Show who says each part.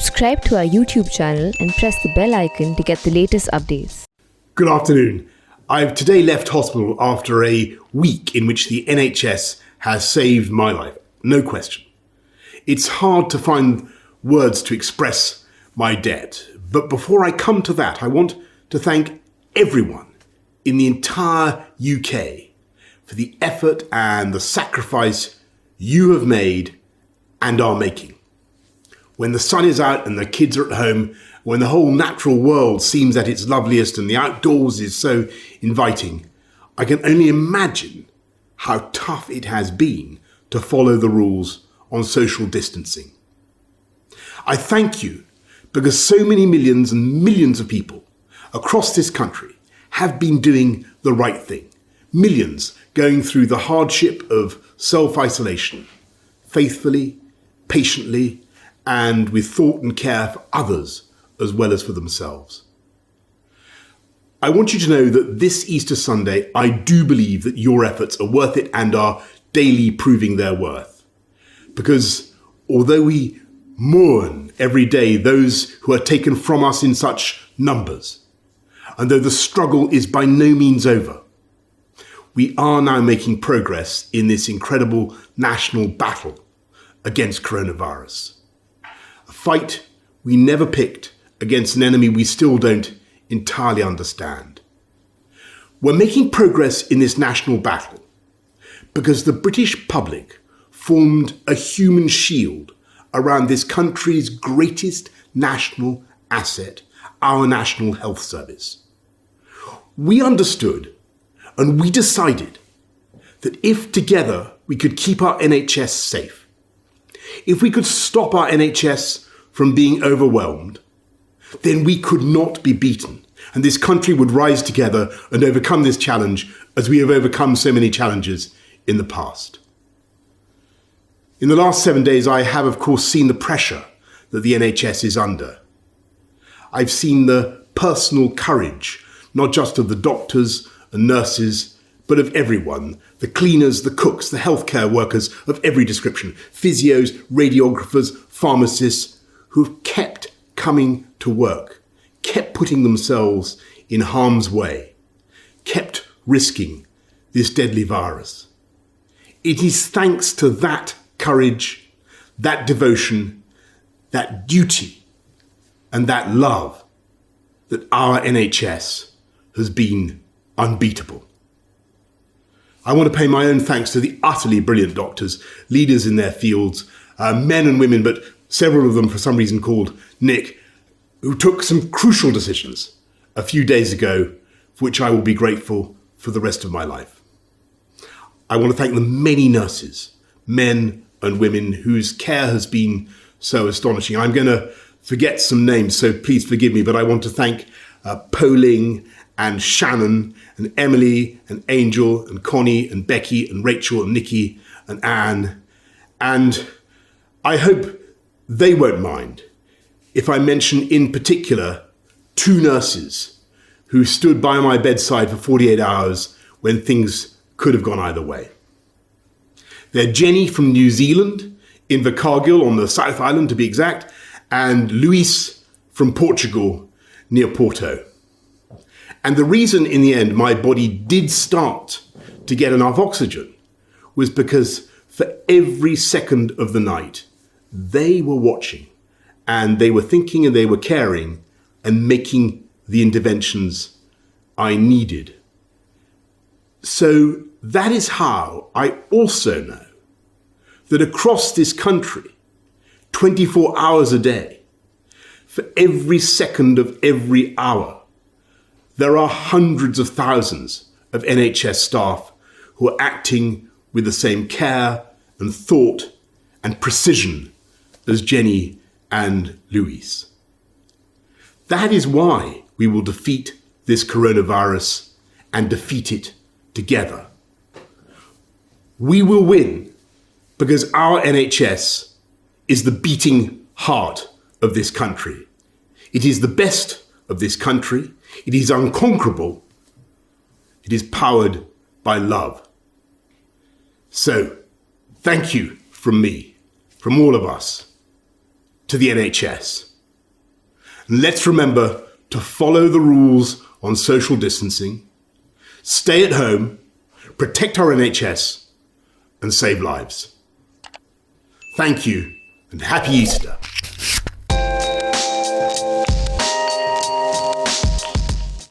Speaker 1: Subscribe to our YouTube channel and press the bell icon to get the latest updates.
Speaker 2: Good afternoon. I've today left hospital after a week in which the NHS has saved my life, no question. It's hard to find words to express my debt, but before I come to that, I want to thank everyone in the entire UK for the effort and the sacrifice you have made and are making. When the sun is out and the kids are at home, when the whole natural world seems at its loveliest and the outdoors is so inviting, I can only imagine how tough it has been to follow the rules on social distancing. I thank you because so many millions and millions of people across this country have been doing the right thing. Millions going through the hardship of self-isolation, faithfully, patiently, and with thought and care for others as well as for themselves. I want you to know that this Easter Sunday, I do believe that your efforts are worth it and are daily proving their worth. Because although we mourn every day those who are taken from us in such numbers, and though the struggle is by no means over, we are now making progress in this incredible national battle against coronavirus. A fight we never picked against an enemy we still don't entirely understand. We're making progress in this national battle because the British public formed a human shield around this country's greatest national asset, our National Health Service. We understood and we decided that if together we could keep our NHS safe, if we could stop our NHS from being overwhelmed, then we could not be beaten, and this country would rise together and overcome this challenge as we have overcome so many challenges in the past. In the last 7 days, I have, of course, seen the pressure that the NHS is under. I've seen the personal courage, not just of the doctors and nurses, but of everyone, the cleaners, the cooks, the healthcare workers of every description, physios, radiographers, pharmacists, who have kept coming to work, kept putting themselves in harm's way, kept risking this deadly virus. It is thanks to that courage, that devotion, that duty, and that love that our NHS has been unbeatable. I want to pay my own thanks to the utterly brilliant doctors, leaders in their fields, men and women, but several of them for some reason called Nick, who took some crucial decisions a few days ago, for which I will be grateful for the rest of my life. I want to thank the many nurses, men and women, whose care has been so astonishing. I'm going to forget some names, so please forgive me, but I want to thank Poling and Shannon and Emily and Angel and Connie and Becky and Rachel and Nikki and Anne. And I hope they won't mind if I mention in particular 2 nurses who stood by my bedside for 48 hours when things could have gone either way. They're Jenny from New Zealand, in Invercargill on the South Island to be exact, and Luis from Portugal near Porto. And the reason in the end my body did start to get enough oxygen was because for every second of the night, they were watching and they were thinking and they were caring and making the interventions I needed. So that is how I also know that across this country, 24 hours a day, for every second of every hour, there are hundreds of thousands of NHS staff who are acting with the same care and thought and precision as Jenny and Luis. That is why we will defeat this coronavirus and defeat it together. We will win because our NHS is the beating heart of this country. It is the best of this country. It is unconquerable. It is powered by love. So, thank you from me, from all of us, to the NHS. And let's remember to follow the rules on social distancing, stay at home, protect our NHS, and save lives. Thank you, and happy Easter.